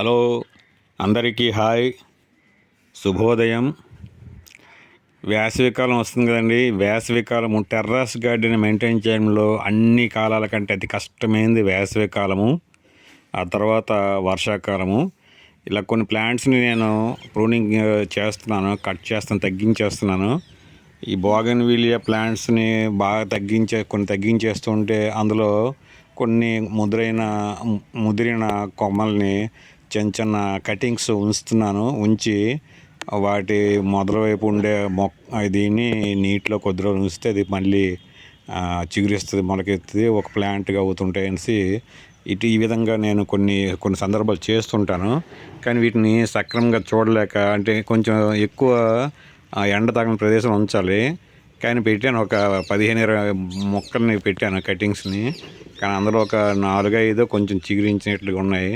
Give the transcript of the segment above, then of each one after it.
Hello, అందరికీ hi, శుభోదయం. వేసవికాలం వస్తుంది కదండి. వేసవికాలము టెర్రస్ గార్డెన్ మెయింటైన్ చేయడంలో అన్ని కాలాల కంటే అతి కష్టమైనది వేసవికాలము, ఆ తర్వాత వర్షాకాలము. ఇలా కొన్ని ప్లాంట్స్ని నేను ప్రూనింగ్ చేస్తున్నాను, కట్ చేస్తాను, తగ్గించేస్తున్నాను. ఈ బోగన్విలియా ప్లాంట్స్ని బాగా తగ్గించేస్తుంటే అందులో కొన్ని ముదిరిన కొమ్మల్ని చిన్న చిన్న కటింగ్స్ ఉంచి వాటి మొదల వైపు ఉండే దీన్ని నీటిలో కొద్ది రోజులు ఉంచితే అది మళ్ళీ చిగురిస్తుంది, మొలకెత్తుతుంది, ఒక ప్లాంట్గా అవుతుంటాయి అనేసి ఈ విధంగా నేను కొన్ని సందర్భాలు చేస్తుంటాను. కానీ వీటిని సక్రమంగా చూడలేక, అంటే కొంచెం ఎక్కువ ఎండ తగిన ప్రదేశం ఉంచాలి. కానీ పెట్టాను, ఒక 15-20 మొక్కల్ని పెట్టాను కటింగ్స్ని. కానీ అందులో ఒక 4-5 కొంచెం చిగురించినట్లుగా ఉన్నాయి,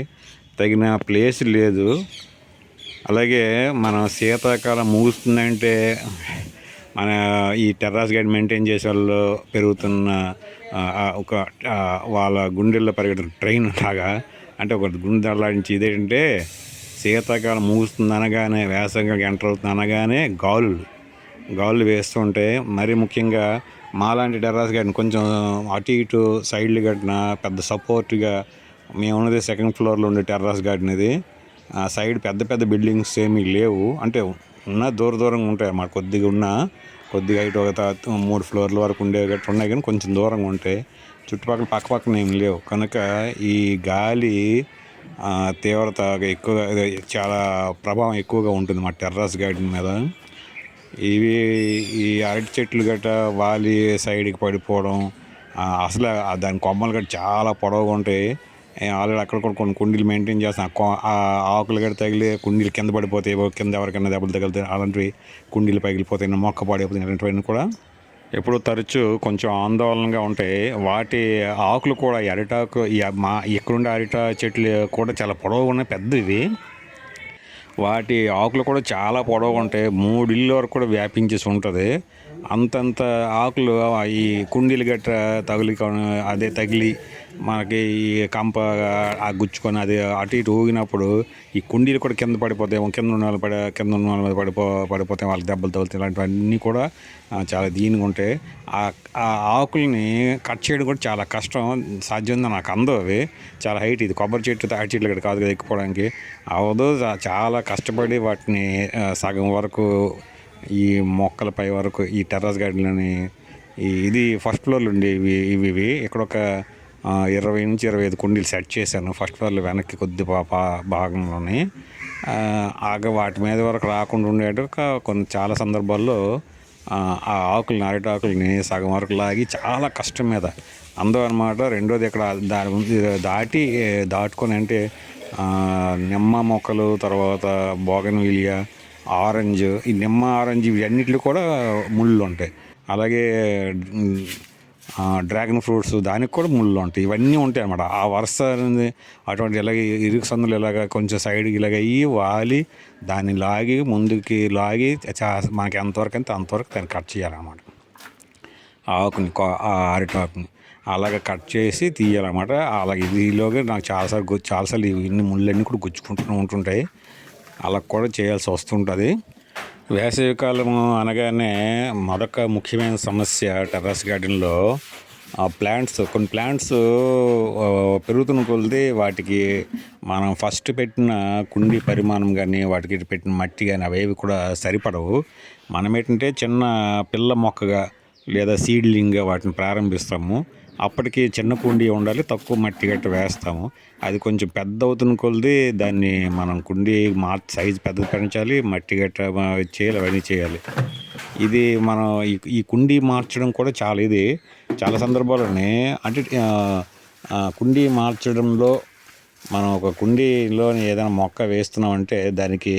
తగిన ప్లేస్ లేదు. అలాగే మన శీతాకాలం ముగుస్తుందంటే మన ఈ టెర్రస్ గార్డెన్ మెయింటైన్ చేసే వాళ్ళు పెరుగుతున్న ఒక వాళ్ళ గుండెల్లో పరిగెడుతున్న ట్రైన్ లాగా, అంటే ఒక గుండె అల్లాడించి ఇదేంటంటే శీతాకాలం ముగుస్తుంది అనగానే, వేసవికాలం ఎంటర్ అవుతుంది అనగానే గాలులు వేస్తుంటే, మరీ ముఖ్యంగా మాలాంటి టెర్రస్ గార్డెన్ కొంచెం అటు ఇటు సైడ్లు కట్టిన పెద్ద సపోర్ట్గా, మేము ఉన్నది 2nd ఫ్లోర్లో ఉండే టెర్రస్ గార్డెన్ ఇది. సైడ్ పెద్ద బిల్డింగ్స్ ఏమీ లేవు, అంటే దూరంగా ఉంటాయి అన్నమాట. కొద్దిగా ఇటు ఒక 3 ఫ్లోర్ల వరకు గట్రా ఉన్నాయి, కానీ కొంచెం దూరంగా ఉంటాయి. చుట్టుపక్కల పక్కన ఏమి లేవు. కనుక ఈ గాలి తీవ్రత ఎక్కువగా, చాలా ప్రభావం ఎక్కువగా ఉంటుంది మా టెర్రస్ గార్డెన్ మీద. ఈ అరటి చెట్లు గట్రా వాలి సైడ్కి పడిపోవడం, అసలు దాని కొమ్మలు గట్రా చాలా పొడవుగా ఉంటాయి. ఆల్రెడీ అక్కడ కూడా కొన్ని కుండీలు మెయింటైన్ చేస్తాను, ఆ ఆకులు గట్రా తగిలి కుండీలు కింద పడిపోతాయి, కింద ఎవరికైనా దెబ్బలు తగులుతాయి, అలాంటివి కుండీలు పగిలిపోతాయి, మొక్క పాడైపోతాయి. ఇలాంటివన్నీ కూడా ఎప్పుడు తరచూ కొంచెం ఆందోళనగా ఉంటాయి. వాటి ఆకులు కూడా, ఈ అరిటాకు, ఇక్కడుండే అరిటా చెట్లు కూడా చాలా పొడవుగా ఉన్నాయి, పెద్దవి. వాటి ఆకులు కూడా చాలా పొడవుగా ఉంటాయి, 3 ఇళ్ళ వరకు కూడా వ్యాపించేసి ఉంటుంది. అంతంత ఆకులు ఈ కుండీలు గట్రా తగిలి మనకి ఈ కంప గుచ్చుకొని అది అటు ఇటు ఊగినప్పుడు ఈ కుండీలు కూడా కింద పడిపోతాయి, కింద ఉన్న వాళ్ళ మీద పడిపోతాయి, వాళ్ళకి దెబ్బలు తగులుతాయి. ఇలాంటివన్నీ కూడా చాలా దీనిగా ఉంటాయి. ఆ ఆకుల్ని కట్ చేయడం కూడా చాలా కష్టం, సాధ్యంగా నాకు అందవు. అవి చాలా హైట్, ఇది కొబ్బరి చెట్టు తాటి చెట్లు ఇక్కడ కాదు కదా ఎక్కిపోవడానికి అవదు. చాలా కష్టపడి వాటిని సగం వరకు, ఈ మొక్కల పై వరకు, ఈ టెర్రస్ గార్డెన్లోని ఇది 1st ఫ్లోర్లో ఉండేవి ఇవి ఇక్కడ ఒక 20-25 కుండీలు సెట్ చేశాను 1st ఫ్లోర్లో, వెనక్కి కొద్ది భాగంలోని. వాటి మీద వరకు రాకుండా ఉండేట్టుగా చాలా సందర్భాల్లో ఆ అరటి ఆకుల్ని సగం వరకు లాగి చాలా కష్టం మీద అందం అనమాట. రెండోది ఇక్కడ దాటుకొని, అంటే నిమ్మ మొక్కలు, తర్వాత బోగన్విలియా, ఆరెంజ్, ఈ నిమ్మ ఆరెంజ్ ఇవన్నిటిలో కూడా ముళ్ళు ఉంటాయి. అలాగే డ్రాగన్ ఫ్రూట్స్, దానికి కూడా ముళ్ళు ఉంటాయి. ఇవన్నీ ఉంటాయి అన్నమాట. ఆ వరుస అటువంటి ఇలాగ ఇరుకు సందులు ఇలాగ కొంచెం సైడ్కి ఇలాగ వాలి దాన్ని ముందుకి లాగి మనకి ఎంతవరకు అయితే అంతవరకు దాన్ని కట్ చేయాలన్నమాట. ఆ అరిటాకుని అలాగ కట్ చేసి తీయాలన్నమాట. అలాగే ఇదిలోగా నాకు చాలాసార్లు ఇన్ని ముళ్ళన్నీ కూడా గుచ్చుకుంటూ ఉంటుంటాయి, అలా కూడా చేయాల్సి వస్తుంటుంది. వేసవికాలము అనగానే మరొక ముఖ్యమైన సమస్య టెర్రస్ గార్డెన్లో కొన్ని ప్లాంట్స్ పెరుగుతున్న కొలది వాటికి మనం ఫస్ట్ పెట్టిన కుండీ పరిమాణం కానీ, వాటికి పెట్టిన మట్టి కానీ అవేవి కూడా సరిపడవు. మనం ఏంటంటే చిన్న పిల్ల మొక్కగా లేదా సీడ్లింగ్గా వాటిని ప్రారంభిస్తాము. అప్పటికి చిన్న కుండీ ఉండాలి, తక్కువ మట్టి గట్ట వేస్తాము. అది కొంచెం పెద్ద అవుతున్న కొలది దాన్ని మనం కుండీ సైజు పెద్దది పెంచాలి, మట్టి గట్ట చేయాలి, అవన్నీ చేయాలి. ఇది మనం ఈ కుండీ మార్చడం కూడా చాలా సందర్భాల్లోనే, అంటే కుండీ మార్చడంలో మనం ఒక కుండీలో ఏదైనా మొక్క వేస్తున్నామంటే దానికి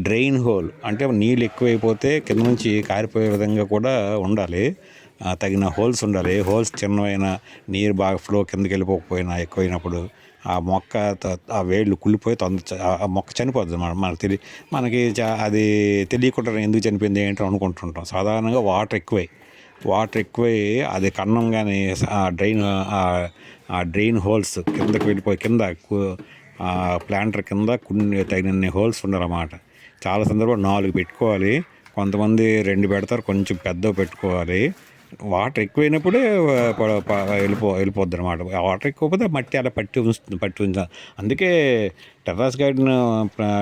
డ్రైన్ హోల్, అంటే నీళ్ళు ఎక్కువైపోతే కింద నుంచి కారిపోయే విధంగా కూడా ఉండాలి, తగిన హోల్స్ ఉండాలి. హోల్స్ చిన్నవైనా, నీరు బాగా ఫ్లో కిందకి వెళ్ళిపోకపోయినా ఎక్కువైనప్పుడు ఆ మొక్క ఆ వేళ్ళు కుళ్ళిపోయి ఆ మొక్క చనిపోద్ది. మనకి అది తెలియకుండా ఎందుకు చనిపోయింది ఏంటో అనుకుంటుంటాం. సాధారణంగా వాటర్ ఎక్కువై అది కన్నం కానీ ఆ డ్రైన్ హోల్స్ కిందకి వెళ్ళిపోయి కింద ప్లాంటర్ కింద కొన్ని తగినన్ని హోల్స్ ఉండాలన్నమాట. చాలా సందర్భాలు 4 పెట్టుకోవాలి, కొంతమంది 2 పెడతారు, కొంచెం పెద్దవి పెట్టుకోవాలి. వాటర్ ఎక్కువైనప్పుడే వెళ్ళిపోద్ది అనమాట. వాటర్ ఎక్కువపోతే మట్టి అలా పట్టి ఉంచాలి. అందుకే టెర్రస్ గార్డెన్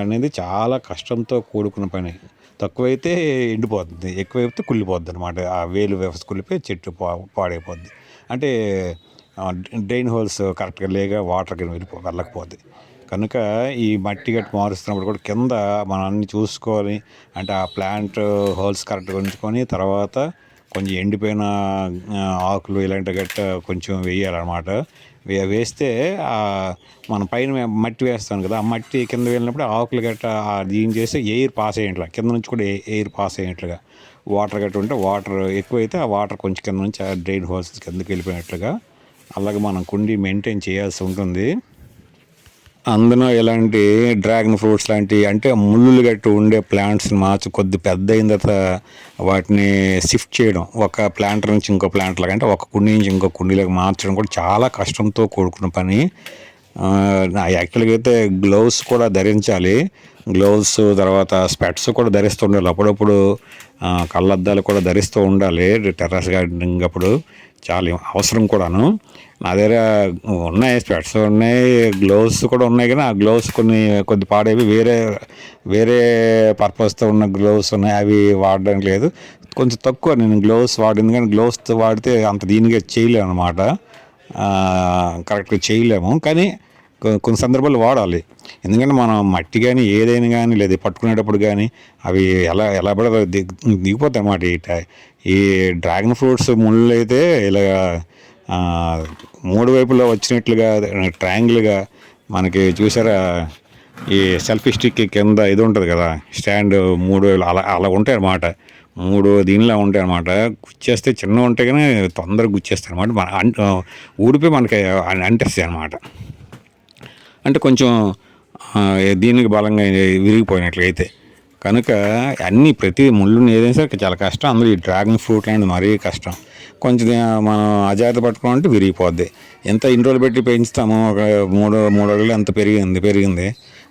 అనేది చాలా కష్టంతో కూడుకున్న పని. తక్కువైతే ఎండిపోతుంది, ఎక్కువైతే కుళ్ళిపోద్ది అనమాట. ఆ వేలు వ్యవస్థ కుళ్ళిపోయి చెట్టు పాడైపోద్ది. అంటే డ్రైన్ హోల్స్ కరెక్ట్గా లేక వాటర్ వెళ్ళకపోద్ది. కనుక ఈ మట్టి గట్టి మారుస్తున్నప్పుడు కూడా కింద మనం అన్ని చూసుకోవాలి. అంటే ఆ ప్లాంట్ హోల్స్ కరెక్ట్గా ఉంచుకొని తర్వాత కొంచెం ఎండిపోయిన ఆకులు ఇలాంటి గట్ట కొంచెం వేయాలన్నమాట. వేస్తే మన పైన మట్టి వేస్తాం కదా, ఆ మట్టి కింద వెళ్ళినప్పుడు ఆకులు గట్ట దీని చేస్తే ఎయిర్ పాస్ అయ్యేట్లా, కింద నుంచి కూడా ఎయిర్ పాస్ అయ్యేట్లుగా. వాటర్ గట్ట ఉంటే వాటర్ ఎక్కువైతే ఆ వాటర్ కొంచెం కింద నుంచి ఆ డ్రైన్ హోల్స్ కిందకి వెళ్ళిపోయినట్లుగా అలాగే మనం కుండీ మెయింటైన్ చేయాల్సి ఉంటుంది. అందులో ఇలాంటి డ్రాగన్ ఫ్రూట్స్ లాంటి అంటే ముళ్ళులు గట్టి ఉండే ప్లాంట్స్ని మార్చి కొద్ది పెద్ద అయిన తర్వాత వాటిని షిఫ్ట్ చేయడం, ఒక ప్లాంటర్ నుంచి ఇంకో ప్లాంటర్ అంటే ఒక కుండీ నుంచి ఇంకో కుండీలోకి మార్చడం కూడా చాలా కష్టంతో కూడుకున్న పని. యాక్చువల్గా అయితే గ్లౌస్ కూడా ధరించాలి. గ్లౌస్ తర్వాత స్పెట్స్ కూడా ధరిస్తూ ఉండాలి. అప్పుడప్పుడు కళ్ళద్దాలు కూడా ధరిస్తూ ఉండాలి టెర్రస్ గార్డెనింగ్ అప్పుడు, చాలా అవసరం కూడాను. నా దగ్గర ఉన్నాయి, స్పెట్స్ ఉన్నాయి, గ్లౌస్ కూడా ఉన్నాయి. కానీ ఆ గ్లౌస్ కొద్ది పాడేవి, వేరే పర్పస్తో ఉన్న గ్లౌస్ ఉన్నాయి, అవి వాడడానికి లేదు. కొంచెం తక్కువ నేను గ్లౌస్ వాడింది, కానీ గ్లౌస్ వాడితే అంత దీనిగా చేయలేము అనమాట, కరెక్ట్గా చేయలేము. కానీ కొన్ని సందర్భాలు వాడాలి. ఎందుకంటే మనం మట్టి కానీ ఏదైనా కానీ లేదా పట్టుకునేటప్పుడు కానీ అవి ఎలా పడదో దిగిపోతాయి అన్నమాట. ఈ డ్రాగన్ ఫ్రూట్స్ ముళ్ళు అయితే ఇలా 3 వైపులో వచ్చినట్లుగా ట్రయాంగిల్గా మనకి చూసారా, ఈ సెల్ఫీ స్టిక్ కింద ఇది ఉంటుంది కదా స్టాండ్, 3 వైపులు అలా ఉంటాయి అన్నమాట. 3 దీనిలా ఉంటాయి అన్నమాట. గుచ్చేస్తే చిన్నగా ఉంటాయి కానీ తొందరగా గుచ్చేస్తాయి అన్నమాట. ఊడిపోయి మనకి అంటేస్తాయి అన్నమాట. అంటే కొంచెం దీనికి బలంగా విరిగిపోయినట్లయితే. కనుక ప్రతి ముళ్ళుని ఏదైనా సరే చాలా కష్టం. అందులో ఈ డ్రాగన్ ఫ్రూట్ అనేది మరీ కష్టం. కొంచెం మనం అజాగ్రత్త పట్టుకోవాలంటే విరిగిపోద్ది. ఎంత ఇన్ని రోజులు పెట్టి పెంచుతాము, ఒక 3 అడుగులు ఎంత పెరిగింది,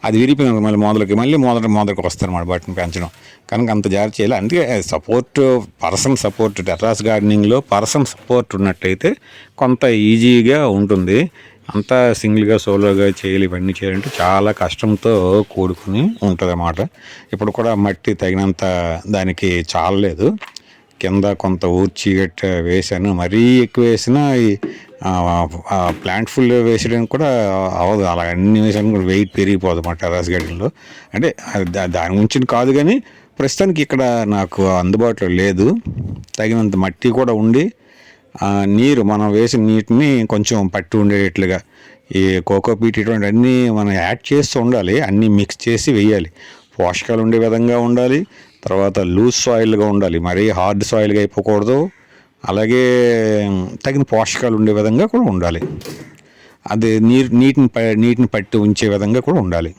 అది విరిగిపోయింది మళ్ళీ మొదటికి వస్తారన్నమాట వాటిని పెంచడం. కనుక అంత జాగ్రత్త చేయాలి. అందుకే పర్సన్ సపోర్ట్ టెర్రస్ గార్డెనింగ్లో పర్సన్ సపోర్ట్ ఉన్నట్టయితే కొంత ఈజీగా ఉంటుంది. అంతా సింగిల్గా సోలోగా ఇవన్నీ చేయాలంటే చాలా కష్టంతో కూడుకుని ఉంటుంది అన్నమాట. ఇప్పుడు కూడా మట్టి తగినంత దానికి చాలలేదు, కింద కొంత ఊర్చి గట్ట వేసాను. మరీ ఎక్కువ వేసినా ఈ ప్లాంట్ ఫుల్ వేసేయడానికి కూడా అవ్వదు. అలా అన్ని వేసాను కూడా వెయిట్ పెరిగిపోదు మా టెర్రస్ గార్డెన్లో. అంటే దాని గురించి కాదు, కానీ ప్రస్తుతానికి ఇక్కడ నాకు అందుబాటులో లేదు. తగినంత మట్టి కూడా ఉండి నీరు మనం వేసిన నీటిని కొంచెం పట్టి ఉండేటట్లుగా ఈ కోకోపీట్ ఇటువంటి అన్నీ మనం యాడ్ చేస్తూ ఉండాలి. అన్నీ మిక్స్ చేసి వేయాలి. పోషకాలు ఉండే విధంగా ఉండాలి, తర్వాత లూజ్ సాయిల్గా ఉండాలి, మరీ హార్డ్ సాయిల్గా అయిపోకూడదు. అలాగే తగిన పోషకాలు ఉండే విధంగా కూడా ఉండాలి. అది నీటిని పట్టి ఉంచే విధంగా కూడా ఉండాలి.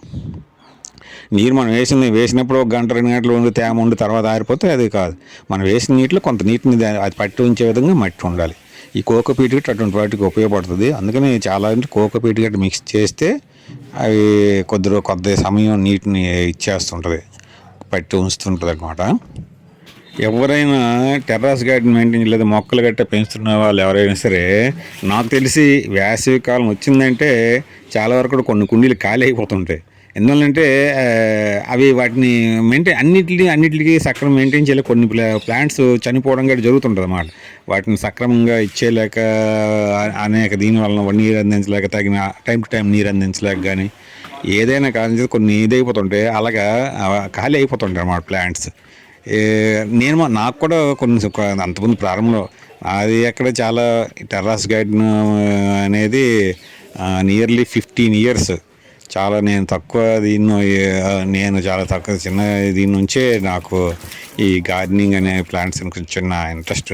నీరు మనం వేసినప్పుడు 1 గంట 2 గంటలు ఉండి తేమ ఉండి తర్వాత ఆరిపోతే అది కాదు. మనం వేసిన నీటిలో కొంత నీటిని అది పట్టి ఉంచే విధంగా మట్టి ఉండాలి. ఈ కోకోపీట్ గట్ట అటువంటి వాటికి ఉపయోగపడుతుంది. అందుకని చాలా కోకోపీట్ గట్ట మిక్స్ చేస్తే అవి కొద్ది సమయం నీటిని ఇచ్చేస్తుంటుంది, పట్టి ఉంచుతుంటుంది అన్నమాట. ఎవరైనా టెర్రస్ గార్డెన్ మెయింటైన్ లేదా మొక్కలు గట్ట పెంచుతున్న వాళ్ళు ఎవరైనా సరే, నాకు తెలిసి వేసవి కాలం వచ్చిందంటే చాలా వరకు కొన్ని కుండీలు ఖాళీ అయిపోతుంటాయి. ఎందువల్లంటే అవి వాటిని అన్నిటికీ సక్రమంగా మెయింటైన్ చేయలేక కొన్ని ప్లాంట్స్ చనిపోవడం కూడా జరుగుతుంటుంది అన్నమాట. వాటిని సక్రమంగా ఇచ్చేయలేక అనేక దీనివల్ల నీరు అందించలేక, తగిన టైం టు టైం నీరు అందించలేక కానీ ఏదైనా కానీ కొన్ని ఇదైపోతుంటాయి, అలాగా ఖాళీ అయిపోతుంటాయి అన్నమాట ప్లాంట్స్. నాకు కూడా అంతకుముందు ప్రారంభంలో అది ఎక్కడ చాలా టెర్రస్ గార్డెన్ అనేది నియర్లీ 15 years. చాలా నేను చాలా తక్కువ చిన్న దీని నుంచే నాకు ఈ గార్డెనింగ్ అనే ప్లాంట్స్ చిన్న ఇంట్రెస్ట్,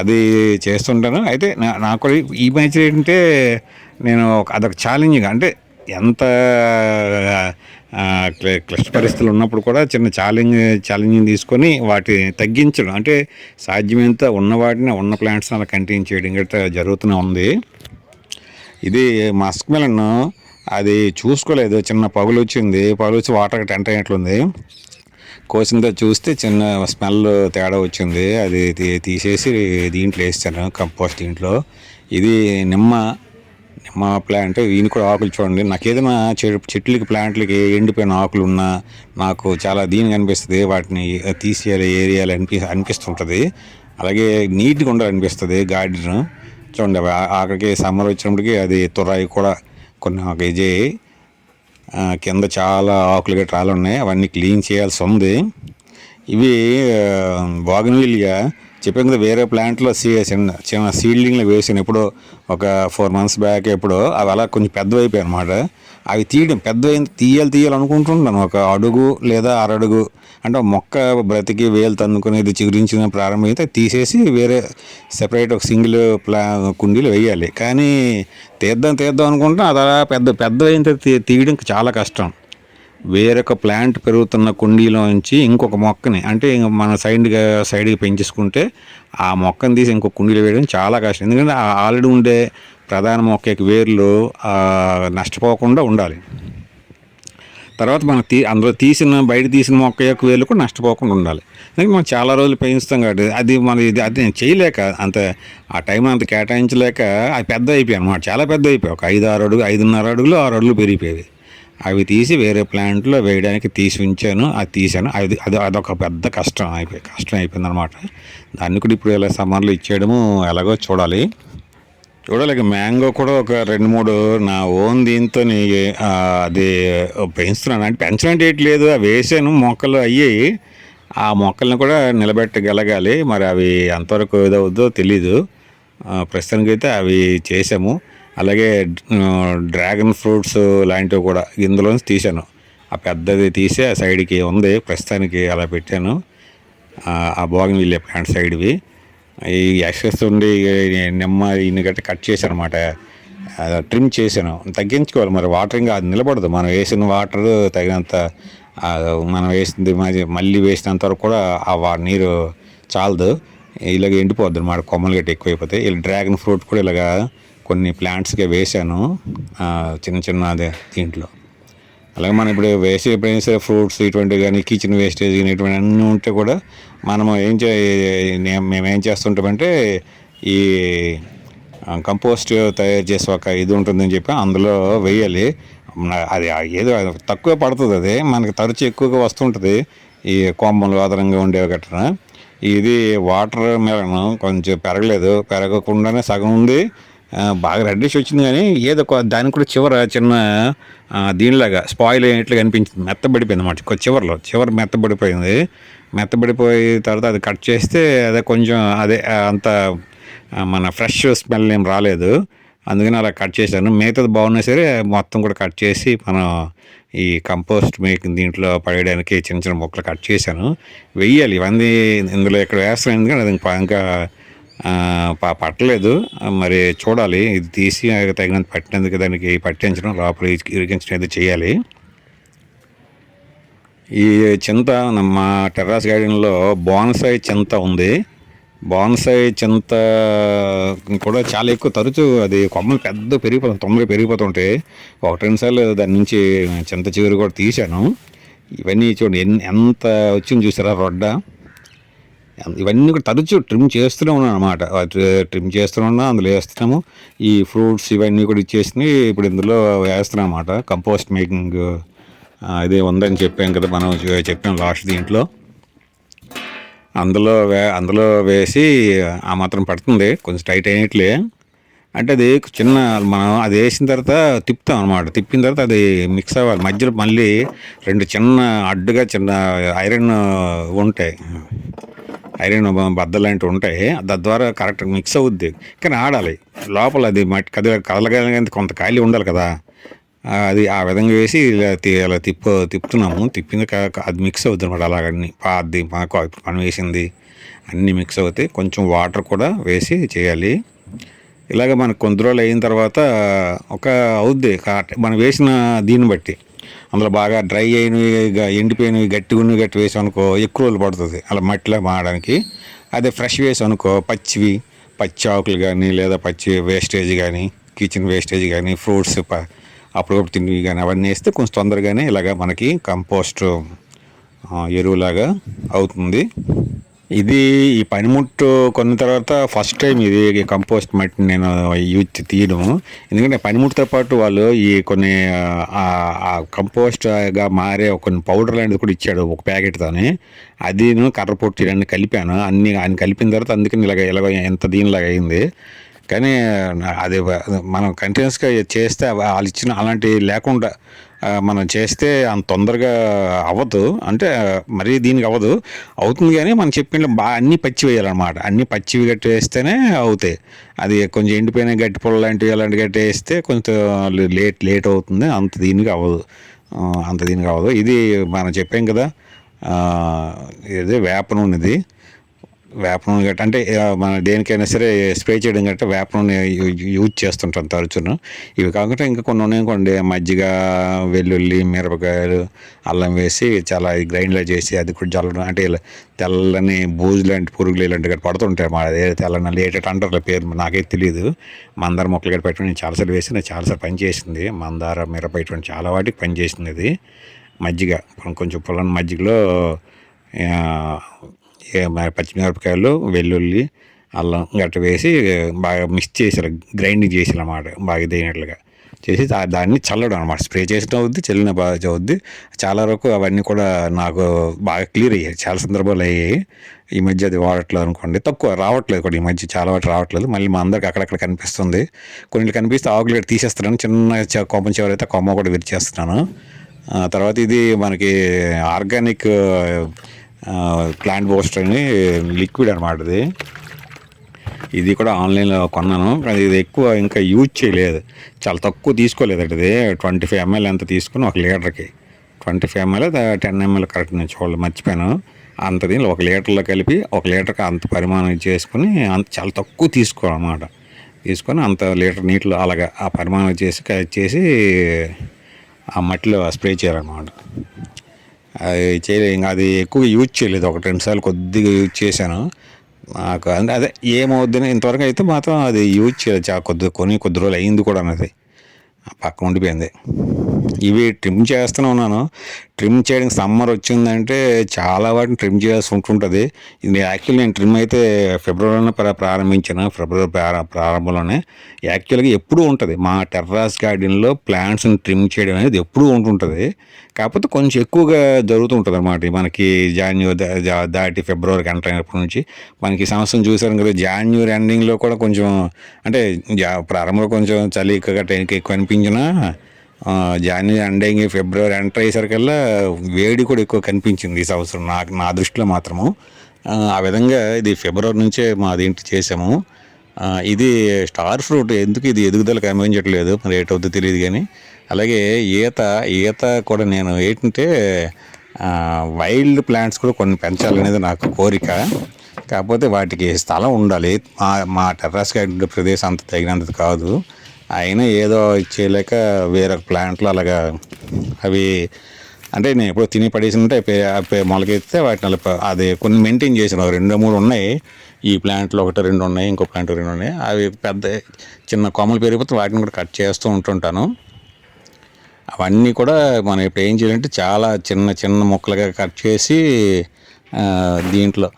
అది చేస్తుంటాను. అయితే నాకు కూడా ఈ మధ్య ఏంటంటే అదొక ఛాలెంజింగ్, అంటే ఎంత క్లిష్ట పరిస్థితులు ఉన్నప్పుడు కూడా చిన్న ఛాలెంజింగ్ తీసుకొని వాటిని తగ్గించడం, అంటే సాధ్యమైనంత ఉన్న ప్లాంట్స్ని అలా కంటిన్యూ చేయడం గట్రా జరుగుతూనే ఉంది. ఇది మస్క్ మెలన్ అది చూసుకోలేదు, చిన్న పగులు వచ్చింది, పగులు వచ్చి వాటర్ టెంట్ అయినట్లుంది. కోసిన తర్వాత చూస్తే చిన్న స్మెల్ తేడా వచ్చింది. అది తీసేసి దీంట్లో వేస్తాను, కంపోస్ట్ దీంట్లో. ఇది నిమ్మ నిమ్మ ప్లాంట్. దీని కూడా ఆకులు చూడండి. నాకు ఏదైనా చెట్లకి ప్లాంట్లకి ఎండిపోయిన ఆకులు ఉన్నా నాకు చాలా దీనికి అనిపిస్తుంది, వాటిని తీసేయాలి, ఏరియాలి అనిపిస్తుంటుంది. అలాగే నీట్గా ఉండాలనిపిస్తుంది గార్డెన్. చూడండి ఆఖరికి సమ్మర్ వచ్చినప్పటికి అది తురాయి కూడా కొన్ని ఒక ఇది కింద చాలా ఆకులు గట్రా రాళ్ళు ఉన్నాయి, అవన్నీ క్లీన్ చేయాల్సి ఉంది. ఇవి బోగన్విల్లియా చెప్పాను కదా, వేరే ప్లాంట్లో చిన్న సీడ్లింగ్లో వేసాను ఎప్పుడో ఒక 4 months బ్యాక్ ఎప్పుడో. అవి అలా కొంచెం పెద్దవి అయిపోయాయి అనమాట. అవి తీయాలి అనుకుంటున్నాను. ఒక అడుగు లేదా అరడుగు అంటే మొక్క బ్రతికి వేలు తన్నుకునేది చిగురించిన ప్రారంభమైతే తీసేసి వేరే సెపరేట్ ఒక సింగిల్ కుండీలు వేయాలి. కానీ తీద్దాం అనుకుంటే అది అలా పెద్ద తీయడం చాలా కష్టం. వేరొక ప్లాంట్ పెరుగుతున్న కుండీలోంచి ఇంకొక మొక్కని అంటే మన సైడ్కి పెంచేసుకుంటే ఆ మొక్కను తీసి ఇంకొక కుండీలో వేయడం చాలా కష్టం. ఎందుకంటే ఆల్రెడీ ఉండే ప్రధాన మొక్కకి వేర్లు నష్టపోకుండా ఉండాలి. తర్వాత మనం అందులో బయట తీసిన మొక్క యొక్క వేర్లు కూడా నష్టపోకుండా ఉండాలి. అందుకే మనం చాలా రోజులు పెంచుతాం కాబట్టి అది నేను చేయలేక అంత ఆ టైం అంత కేటాయించలేక అది పెద్ద అయిపోయాయి అన్నమాట. చాలా పెద్ద అయిపోయాయి. ఒక 5-6 అడుగులు 6 అడుగులు పెరిగిపోయేవి. అవి తీసి వేరే ప్లాంట్లో వేయడానికి తీసాను. అదొక పెద్ద కష్టం అయిపోయింది అనమాట. దాన్ని కూడా ఇప్పుడు ఇలా సమ్మర్లో ఇచ్చేయడము ఎలాగో చూడాలి. మ్యాంగో కూడా ఒక 2-3 నా ఓన్ దీంతో అది పెంచుతున్నాను. అంటే పెంచడం లేదు, అవి వేసాను, మొక్కలు అయ్యాయి. ఆ మొక్కల్ని కూడా నిలబెట్టగలగాలి. మరి అవి ఎంతవరకు ఏదవుద్దో తెలీదు. ప్రస్తుతానికైతే అవి చేసాము. అలాగే డ్రాగన్ ఫ్రూట్స్ లాంటివి కూడా ఇందులోంచి తీసాను. ఆ పెద్దది తీసి ఆ సైడ్కి ఉంది, ప్రస్తుతానికి అలా పెట్టాను. ఆ బోగన్విల్లియా ప్లాంట్ సైడ్వి ఈ ఎక్సెస్ ఉండి నిమ్మ ఇన్ని గట్టి కట్ చేశాను అనమాట. ట్రిమ్ చేశాను. తగ్గించుకోవాలి, మరి వాటరింగ్ అది నిలబడదు. మనం వేసిన వాటర్ తగినంత మనం వేసింది మళ్ళీ వేసినంత వరకు కూడా ఆ నీరు చాలదు, ఇలాగ ఎండిపోద్ది అనమాట. కొమ్మలు గట్టి ఎక్కువైపోతాయి. ఇలా డ్రాగన్ ఫ్రూట్ కూడా ఇలాగా కొన్ని ప్లాంట్స్గా వేసాను చిన్న అదే దీంట్లో. అలాగే మనం ఇప్పుడు ఎప్పుడైనా సరే ఫ్రూట్స్ ఇటువంటివి కానీ కిచెన్ వేస్టేజ్ కానీ ఇటువంటి అన్నీ ఉంటే కూడా మనము మేమేం చేస్తుంటామంటే ఈ కంపోస్ట్ తయారు చేసే ఒక ఇది ఉంటుందని చెప్పి అందులో వేయాలి. అది ఏదో తక్కువ పడుతుంది, అది మనకి తరచు ఎక్కువగా వస్తుంటుంది. ఈ కొమ్మలు ఆధారంగా ఉండేవి గట్రా. ఇది వాటర్ మెలన్ కొంచెం పెరగకుండానే సగం ఉంది, బాగా రెడ్డిష్ వచ్చింది. కానీ ఏదో దానికి కూడా చివర చిన్న దీనిలాగా స్పాయిల్ అయినట్లుగా అనిపించింది, మెత్తబడిపోయింది అన్నమాట. చివరి మెత్తబడిపోయి తర్వాత అది కట్ చేస్తే అదే కొంచెం అంత మన ఫ్రెష్ స్మెల్ ఏం రాలేదు. అందుకని అలా కట్ చేశాను. మిగతాది బాగున్నా సరే మొత్తం కూడా కట్ చేసి మనం ఈ కంపోస్ట్ మేకింగ్ దీంట్లో పడేయడానికి చిన్న మొక్కలు కట్ చేశాను. వెయ్యాలి ఇవన్నీ ఇందులో ఇక్కడ వేస్తాను, ఎందుకంటే అది ఇంకా పట్టలేదు. మరి చూడాలి, ఇది తీసి తగినంత పట్టినందుకు దానికి పట్టించడం, లోపల ఇరిగించడం అయితే చేయాలి. ఈ చింత మా టెర్రస్ గార్డెన్లో బోన్సాయి చింత ఉంది. బోన్సాయి చింత కూడా చాలా ఎక్కువ తరచు అది కొమ్మలు తొందరగా పెరిగిపోతుంటాయి. 1-2 సార్లు దాని నుంచి చింత చిగురు కూడా తీశాను. ఇవన్నీ చూడండి ఎంత వచ్చింది చూసారా రొడ్డ. ఇవన్నీ కూడా తరచు ట్రిమ్ చేస్తూనే ఉన్నాను అనమాట. అందులో వేస్తున్నాము. ఈ ఫ్రూట్స్ ఇవన్నీ కూడా ఇచ్చేసి ఇప్పుడు ఇందులో వేస్తున్నాం అన్నమాట. కంపోస్ట్ మేకింగ్ ఇది ఉందని చెప్పాం కదా, మనం చెప్పాం లాస్ట్ దీంట్లో. అందులో వేసి ఆ మాత్రం పడుతుంది, కొంచెం టైట్ అయినట్లే. అంటే అది మనం అది వేసిన తర్వాత తిప్పుతాం అనమాట. తిప్పిన తర్వాత అది మిక్స్ అవ్వాలి. మధ్యలో మళ్ళీ 2 చిన్న అడ్డుగా చిన్న ఐరన్ బద్దలు లాంటివి ఉంటాయి. దాని ద్వారా కరెక్ట్గా మిక్స్ అవుద్ది. కానీ ఆడాలి లోపల, అది మట్టి కదలగలిగేంత కొంత ఖాళీ ఉండాలి కదా. అది ఆ విధంగా వేసి ఇలా తిప్పుతున్నాము. తిప్పింది అది మిక్స్ అవుతుంది అనమాట. అలాగన్నీ పాద్ది మాకు మనం వేసింది అన్నీ మిక్స్ అవుతాయి. కొంచెం వాటర్ కూడా వేసి చేయాలి. ఇలాగ మనకు కొంత రోజులు అయిన తర్వాత అవుద్ది మనం వేసిన దీన్ని బట్టి. అందులో బాగా డ్రై అయినవి, ఎండిపోయినవి, గట్టి వేసాం అనుకో ఎక్కువ రోజులు పడుతుంది అలా మట్టిలో మారడానికి. అదే ఫ్రెష్ వేసాం అనుకో పచ్చి ఆకులు కానీ లేదా పచ్చి వేస్టేజ్ కానీ కిచెన్ వేస్టేజ్ కానీ ఫ్రూట్స్ అప్పుడప్పుడు తిండి కానీ అవన్నీ వేస్తే కొంచెం తొందరగానే ఇలాగ మనకి కంపోస్ట్ ఎరువులాగా అవుతుంది. ఇది ఈ పనిముట్టు కొన్న తర్వాత ఫస్ట్ టైం ఇది కంపోస్ట్ మట్టి నేను యూజ్ తీయడం. ఎందుకంటే పనిముట్టుతో పాటు వాళ్ళు ఈ కొన్ని ఆ కంపోస్ట్గా మారే కొన్ని పౌడర్ లాంటిది కూడా ఇచ్చాడు ఒక ప్యాకెట్తోని. అది కర్ర పొట్టి అన్ని కలిపాను. అన్ని ఆయన కలిపిన తర్వాత అందుకని ఇలాగ ఎంత దీనిలాగా అయింది. కానీ అది మనం కంటిన్యూస్గా చేస్తే వాళ్ళు ఇచ్చిన అలాంటివి లేకుండా మనం చేస్తే అంత తొందరగా అవ్వదు. అంటే మరీ దీనికి అవ్వదు, అవుతుంది. కానీ మనం చెప్పిన బాగా అన్నీ పచ్చి వేయాలన్నమాట. అన్నీ పచ్చివి గట్టి వేస్తేనే అవుతాయి. అది కొంచెం ఎండిపోయిన గట్టి పొల లాంటివి అలాంటి గట్టి వేస్తే కొంచెం లేట్ అవుతుంది. అంత దీనికి అవ్వదు. ఇది మనం చెప్పాం కదా, ఇది వేప నూనెది. వేప నూనె గట్ట అంటే మన దేనికైనా సరే స్ప్రే చేయడం గట్ట వేప నూనె యూజ్ చేస్తుంటాం తరచును. ఇవి కాకుండా ఇంకా కొన్ని ఉన్నాయనుకోండి, మజ్జిగ, వెల్లుల్లి, మిరపకాయలు, అల్లం వేసి చాలా గ్రైండ్లో చేసి అది కూడా చల్లడం. అంటే ఇలా తెల్లని బూజు లాంటి పురుగులు ఇలాంటి గట్ట పడుతుంటాయి. మా అదే తెల్లని ఏటంటే అంటారు పేరు నాకైతే తెలియదు. మందార మొక్కలు గట్ట పెట్టుకుని నేను చాలాసార్లు వేసి నాకు చాలాసార్లు పనిచేసింది. మందార, మిరప ఇటువంటి చాలా వాటికి పనిచేసింది ఇది. మజ్జిగ కొంచెం పొలం మజ్జిగలో పచ్చిమిరపకాయలు, వెల్లుల్లి, అల్లం గట్ట వేసి బాగా మిక్స్ చేసారు, గ్రైండింగ్ చేసారు అన్నమాట. బాగా ఇదైనట్లుగా చేసి దాన్ని చల్లడం అనమాట. స్ప్రే చేసిన అవుద్ది, చల్లిన బాగా అవుద్ది. చాలా వరకు అవన్నీ కూడా నాకు బాగా క్లియర్ అయ్యాయి. చాలా సందర్భాలు అయ్యాయి. ఈ మధ్య అది వాడట్లేదు అనుకోండి, తక్కువ రావట్లేదు కూడా. ఈ మధ్య చాలా వాటి రావట్లేదు. మళ్ళీ మా అందరికి అక్కడక్కడ కనిపిస్తుంది. కొన్ని కనిపిస్తే ఆకులు గట్ట తీసేస్తున్నాను. చిన్న కొమ్మ చివరైతే కొమ్మ కూడా విరిచేస్తున్నాను. తర్వాత ఇది మనకి ఆర్గానిక్ ప్లాంట్ బూస్టర్ అని లిక్విడ్ అనమాట. ఇది కూడా ఆన్లైన్లో కొన్నాను. కానీ ఇది ఎక్కువ ఇంకా యూజ్ చేయలేదు, చాలా తక్కువ తీసుకోలేదండి. ఇది 25 ml ఎంత తీసుకుని 1 లీటర్కి 25 ml 10 ml కరెక్ట్ నేను చూడాలి, మర్చిపోయాను. అంత దీనిలో 1 లీటర్లో కలిపి 1 లీటర్కి అంత పరిమాణం చేసుకుని చాలా తక్కువ తీసుకోవాలన్నమాట. తీసుకొని అంత లీటర్ నీటిలో అలాగా ఆ పరిమాణం చేసి ఆ మట్టిలో స్ప్రే చేయాలన్నమాట. అది ఇంకా అది ఎక్కువ యూజ్ చేయలేదు. 1-2 సార్లు కొద్దిగా యూజ్ చేశాను. నాకు అదే ఏమవుద్దని ఇంతవరకు అయితే మాత్రం అది యూజ్ చేయలేదు. చాలా కొద్ది రోజులు అయింది కూడా అన్నది పక్కన ఉండిపోయింది. ఇవి ట్రిమ్ చేస్తూనే ఉన్నాను. ట్రిమ్ చేయడానికి సమ్మర్ వచ్చిందంటే చాలా వాటిని ట్రిమ్ చేయాల్సి ఉంటుంటుంది. ఇది యాక్చువల్లీ నేను ట్రిమ్ అయితే ఫిబ్రవరిలోనే ప్రారంభించాను. ఫిబ్రవరి ప్రారంభంలోనే యాక్చువల్గా ఎప్పుడూ ఉంటుంది మా టెర్రాస్ గార్డెన్లో ప్లాంట్స్ని ట్రిమ్ చేయడం అనేది ఎప్పుడూ ఉంటుంటుంది. కాకపోతే కొంచెం ఎక్కువగా జరుగుతూ ఉంటుంది అన్నమాట. మనకి జాన్యువరి దాటి ఫిబ్రవరికి ఎంటర్ అయినప్పటి నుంచి మనకి ఈ సంవత్సరం చూసాను కదా, జాన్యువరి ఎండింగ్లో కూడా కొంచెం అంటే ప్రారంభంలో కొంచెం చలి ఎక్కువ అనిపించినా జాన్యువరి ఎండింగ్ ఫిబ్రవరి ఎంటర్ అయ్యేసరికల్లా వేడి కూడా ఎక్కువ కనిపించింది ఈ సంవత్సరం నా దృష్టిలో మాత్రము. ఆ విధంగా ఇది ఫిబ్రవరి నుంచే మా దీంట్లో చేసాము. ఇది స్టార్ ఫ్రూట్ ఎందుకు ఇది ఎదుగుదల కనిపించట్లేదు, మరి ఏటవుతుందో తెలియదు. కానీ అలాగే ఈత కూడా నేను ఏంటంటే వైల్డ్ ప్లాంట్స్ కూడా కొన్ని పెంచాలనేది నాకు కోరిక. కాకపోతే వాటికి స్థలం ఉండాలి. మా టెర్రస్ గార్డెన్ ప్రదేశం అంత తగినంత కాదు. అయినా ఏదో ఇచ్చేయలేక వేరొక ప్లాంట్లు అలాగా అవి అంటే నేను ఎప్పుడో తిని పడేసి ఉంటే మొలకెత్తితే వాటిని అది కొన్ని మెయింటైన్ చేసాను. 2-3 ఉన్నాయి ఈ ప్లాంట్లు, 1-2 ఉన్నాయి, ఇంకో ప్లాంట్ 2 ఉన్నాయి. అవి పెద్ద చిన్న కొమ్మలు పెరిగిపోతే వాటిని కూడా కట్ చేస్తూ ఉంటుంటాను. అవన్నీ కూడా మనం ఇప్పుడు ఏం చేయాలంటే చాలా చిన్న ముక్కలుగా కట్ చేసి దీంట్లో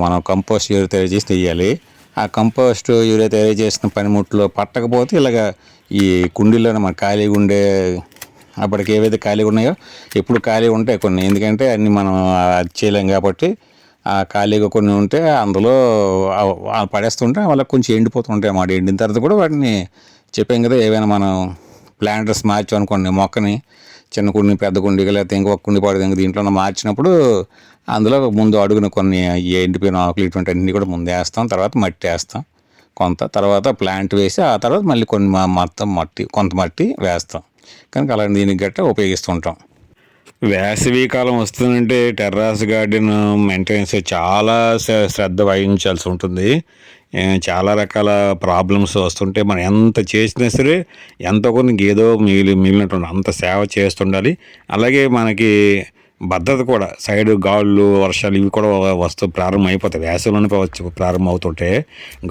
మనం కంపోస్ట్ యూరియా తయారు చేసి తీయాలి. ఆ కంపోస్ట్ యూరియా తయారు చేసిన పనిముట్లో పట్టకపోతే ఇలాగ ఈ కుండీలోనే మన ఖాళీగా ఉండే అప్పటికి ఏవైతే ఖాళీగా ఉన్నాయో ఎప్పుడు ఖాళీ ఉంటాయి కొన్ని, ఎందుకంటే అన్నీ మనం అది చేయలేం కాబట్టి ఆ ఖాళీగా కొన్ని ఉంటే అందులో పడేస్తుంటే వాళ్ళకి కొంచెం ఎండిపోతుంటాయి అన్నమాట. ఎండిన తర్వాత కూడా వాటిని చెప్పాం కదా, ఏవైనా మనం ప్లాంటర్స్ మార్చాం అనుకోండి, మొక్కని చిన్న కుండి పెద్ద కుండిగా లేకపోతే ఇంకొక కుండి పడదు ఇంక దీంట్లో మార్చినప్పుడు అందులో ముందు అడుగున కొన్ని ఎండిపోయిన ఆకులు ఇటువంటి అన్నీ కూడా ముందు వేస్తాం. తర్వాత మట్టి వేస్తాం కొంత, తర్వాత ప్లాంట్ వేసి ఆ తర్వాత మళ్ళీ కొన్ని మొత్తం కొంత మట్టి వేస్తాం. కనుక అలాంటి దీనికి గట్రా ఉపయోగిస్తుంటాం. వేసవి కాలం వస్తుందంటే టెర్రాస్ గార్డెన్ మెయింటెనెన్స్ చాలా శ్రద్ధ వహించాల్సి ఉంటుంది. చాలా రకాల ప్రాబ్లమ్స్ వస్తుంటే మనం ఎంత చేసినా సరే ఎంతో కొన్ని ఏదో మిగిలినట్టు అంత సేవ చేస్తుండాలి. అలాగే మనకి భద్రత కూడా సైడ్ గాలులు వర్షాలు ఇవి కూడా ప్రారంభం అయిపోతాయి. వేసవిలోనే ప్రారంభం అవుతుంటే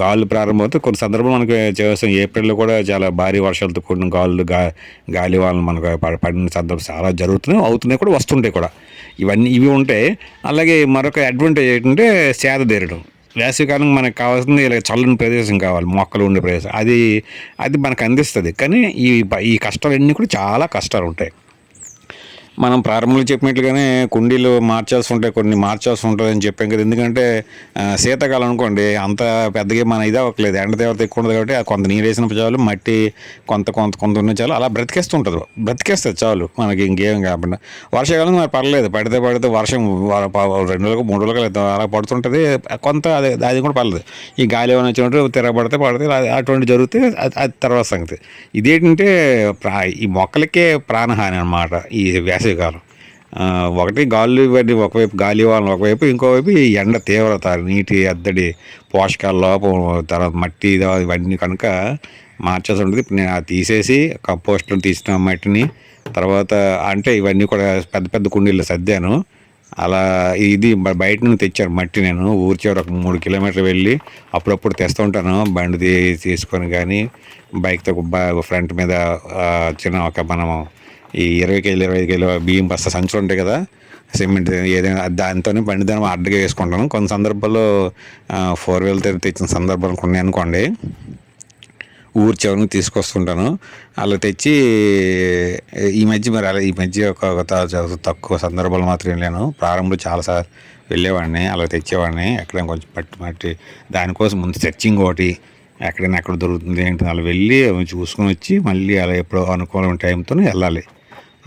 గాలులు ప్రారంభం అవుతాయి. కొన్ని సందర్భాలు మనకి చేస్తాం ఏప్రిల్లో కూడా చాలా భారీ వర్షాలతో కూడిన గాలులు గాలి వాళ్ళని మనకు పడిన సందర్భం చాలా జరుగుతున్నాయి, అవుతున్నాయి కూడా, వస్తుంటాయి కూడా. ఇవి ఉంటాయి. అలాగే మరొక అడ్వాంటేజ్ ఏంటంటే సేద తీరడం. వేసవికాలం మనకు కావాల్సింది ఇలా చల్లని ప్రదేశం కావాలి, మొక్కలు ఉండే ప్రదేశం. అది మనకు అందిస్తుంది. కానీ ఈ కష్టాలన్నీ కూడా చాలా కష్టాలు ఉంటాయి. మనం ప్రారంభంలో చెప్పినట్లుగానే కుండీలు కొన్ని మార్చాల్సి ఉంటుంది అని చెప్పాం కదా. ఎందుకంటే శీతాకాలం అనుకోండి అంత పెద్దగా మన ఇది అవ్వట్లేదు, ఎండ తీవ్రత ఎక్కువ ఉంటుంది కాబట్టి కొంత నీరు వేసిన చాలు, మట్టి కొంత ఉన్న చాలు, అలా బ్రతికేస్తుంది చాలు మనకి, ఇంకేం కాకుండా. వర్షాకాలం మరి పర్లేదు, పడితే వర్షం 2 రోజులకు 3 రోజులకు అలా పడుతుంటుంది కొంత, అది కూడా పర్లేదు. ఈ గాలి ఏమైనా వచ్చినట్టు తిరగబడితే అటువంటి జరిగితే అది తర్వాత సంగతి. ఇదేంటంటే ఈ మొక్కలకే ప్రాణహాని అన్నమాట ఈ వేసవికాలం. ఒకటి గాలులు ఇవన్నీ ఒకవైపు, గాలి వాళ్ళని ఒకవైపు, ఇంకోవైపు ఈ ఎండ తీవ్రత, నీటి ఎద్దడి, పోషకాల లోపం, తర్వాత మట్టి ఇవన్నీ కనుక మార్చాల్సి ఉంటుంది. ఇప్పుడు నేను అది తీసేసి కంపోస్ట్లో తీసిన మట్టిని తర్వాత అంటే ఇవన్నీ కూడా పెద్ద పెద్ద కుండీల్లో సర్దాను. అలా ఇది బయట నుంచి తెచ్చాను మట్టి. నేను ఊరి చివర ఒక 3 కిలోమీటర్లు వెళ్ళి అప్పుడప్పుడు తెస్తూ ఉంటాను, బండి తీసుకొని కానీ బైక్తో ఫ్రంట్ మీద చిన్న మనం ఈ 20 కేజీలు 25 కేజీలు బియ్యం బస్తా సంచులు ఉంటాయి కదా, సిమెంట్ ఏదైనా దాంతోనే బండి దాన్ని అడ్డగా వేసుకుంటాను. కొన్ని సందర్భాల్లో 4 వీలర్ తెచ్చిన సందర్భాలు ఉన్నాయి అనుకోండి, ఊరి చివరికి తీసుకొస్తుంటాను. అలా తెచ్చి ఈ మధ్య ఒక తక్కువ సందర్భాలు మాత్రం వెళ్ళాను. ప్రారంభంలో చాలాసార్లు వెళ్ళేవాడిని, అలా తెచ్చేవాడిని. ఎక్కడైనా కొంచెం మట్టి దానికోసం ముందు సెర్చింగ్ ఒకటి, ఎక్కడ దొరుకుతుంది ఏంటి అలా వెళ్ళి చూసుకొని వచ్చి మళ్ళీ అలా ఎప్పుడో అనుకూలమైన టైంతో వెళ్ళాలి.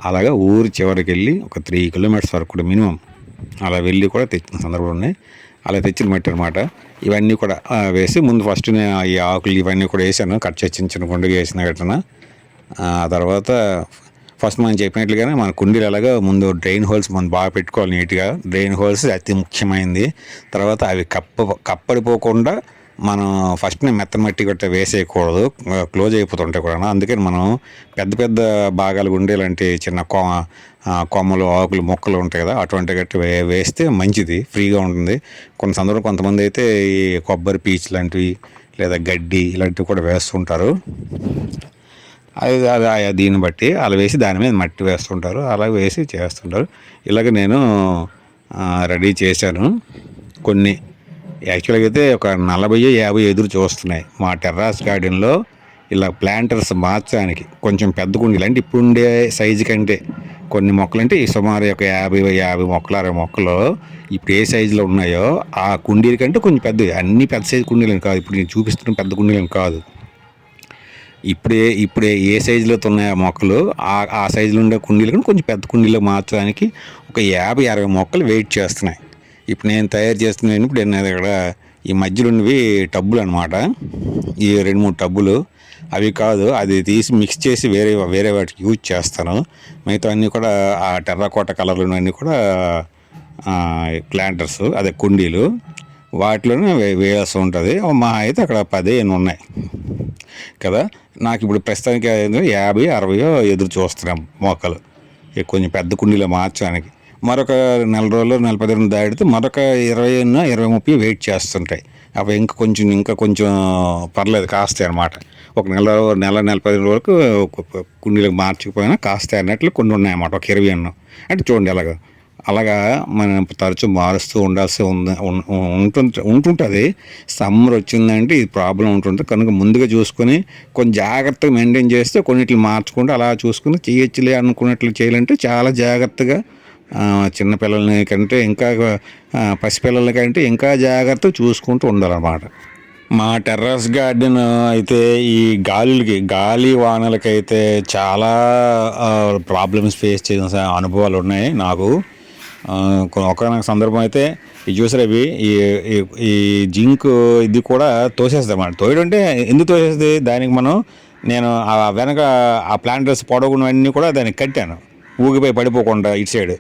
అలాగా ఊరి చివరికి వెళ్ళి ఒక 3 కిలోమీటర్స్ వరకు కూడా మినిమం అలా వెళ్ళి కూడా తెచ్చిన సందర్భాలు ఉన్నాయి. అలా తెచ్చిన మట్టి అనమాట. ఇవన్నీ కూడా వేసి ముందు ఫస్ట్ నేను ఈ ఆకులు ఇవన్నీ కూడా వేసాను, కట్ చేసి చిన్న గుండెగా వేసిన గట్టిన. ఆ తర్వాత ఫస్ట్ మనం చెప్పినట్లుగానే మన కుండీలు అలాగా ముందు డ్రైన్ హోల్స్ మనం బాగా పెట్టుకోవాలి నీట్గా. డ్రైన్ హోల్స్ అతి ముఖ్యమైనది. తర్వాత అవి కప్పడిపోకుండా మనం ఫస్ట్ మెత్తని మట్టి గట్ట వేసేయకూడదు, క్లోజ్ అయిపోతుంటాయి కూడా. అందుకని మనం పెద్ద భాగాలు ఉండేలాంటి చిన్న కొమ్మలు, ఆకులు, మొక్కలు ఉంటాయి కదా, అటువంటి గట్టి వేస్తే మంచిది, ఫ్రీగా ఉంటుంది. కొన్ని సందర్భంలో కొంతమంది అయితే ఈ కొబ్బరి పీచు లాంటివి లేదా గడ్డి ఇలాంటివి కూడా వేస్తుంటారు. అది దీన్ని బట్టి అలా వేసి దాని మీద మట్టి వేస్తుంటారు, అలా వేసి చేస్తుంటారు. ఇలాగ నేను రెడీ చేశాను. కొన్ని యాక్చువల్గా అయితే ఒక 40-50 ఎదురు చూస్తున్నాయి మా టెర్రాస్ గార్డెన్లో. ఇలా ప్లాంటర్స్ మార్చడానికి కొంచెం పెద్ద కుండీలు, అంటే ఇప్పుడు ఉండే సైజు కంటే కొన్ని మొక్కలు, అంటే సుమారు ఒక 50 మొక్కలు 60 మొక్కలు ఇప్పుడు ఏ సైజులో ఉన్నాయో ఆ కుండీల కంటే కొంచెం పెద్దవి. అన్ని పెద్ద సైజు కుండీలు కాదు, ఇప్పుడు నేను చూపిస్తున్న పెద్ద కుండీలు కాదు. ఇప్పుడే ఏ సైజులో ఉన్నాయో మొక్కలు ఆ సైజులో ఉండే కుండీలు కానీ కొంచెం పెద్ద కుండీలో మార్చడానికి ఒక 50-60 మొక్కలు వెయిట్ చేస్తున్నాయి. ఇప్పుడు నేను తయారు చేస్తున్నాను. ఇప్పుడు నేను ఇక్కడ ఈ మధ్యలో ఉన్నవి టబ్బులు అనమాట, ఈ 2-3 టబ్బులు. అవి కాదు, అది తీసి మిక్స్ చేసి వేరే వాటికి యూజ్ చేస్తాను. మిగతా అన్నీ కూడా ఆ టెర్రకోట కలర్లు అన్నీ కూడా ప్లాంటర్స్, అదే కుండీలు, వాటిలోనే వేయాల్సి ఉంటుంది. మా అయితే అక్కడ 10 ఉన్నాయి కదా. నాకు ఇప్పుడు ప్రస్తుతానికి 50-60 ఎదురు చూస్తున్నాం మొక్కలు కొంచెం పెద్ద కుండీలో మార్చడానికి. మరొక 4 రోజులు 10 రోజులు దాటితే మరొక 20-30 వెయిట్ చేస్తుంటాయి. అవి ఇంకా కొంచెం పర్లేదు, కాస్తాయి అన్నమాట. ఒక నెల 15 వరకు కుండీలకు మార్చకపోయినా కాస్తాయి అన్నట్లు కొన్ని ఉన్నాయన్నమాట. ఒక 20 ఉన్నాం అంటే చూడండి. అలాగా మనం తరచూ మారుస్తూ ఉండాల్సి ఉంటుంటుంది. సమ్మర్ వచ్చిందంటే ఇది ప్రాబ్లం ఉంటుంది కనుక ముందుగా చూసుకొని కొంచెం జాగ్రత్తగా మెయింటైన్ చేస్తే కొన్నిట్లు మార్చుకుంటూ అలా చూసుకుని చేయొచ్చులే అనుకున్నట్లు చేయాలంటే చాలా జాగ్రత్తగా, చిన్నపిల్లలని కంటే ఇంకా పసిపిల్లల కంటే ఇంకా జాగ్రత్తగా చూసుకుంటూ ఉండాలన్నమాట. మా టెర్రస్ గార్డెన్ అయితే ఈ గాలి వానలకైతే చాలా ప్రాబ్లమ్స్ ఫేస్ చేసిన అనుభవాలు ఉన్నాయి నాకు. ఒకనొక సందర్భం అయితే ఇది చూసారు, అవి ఈ జింక్ ఇది కూడా తోసేస్తుంది అన్నమాట. తోయడం అంటే ఎందుకు తోసేస్తుంది, దానికి నేను వెనక ఆ ప్లాంటర్స్ పొడవునవన్నీ కూడా దానికి కట్టాను, ఊగిపోయి పడిపోకుండా. ఇటు సైడ్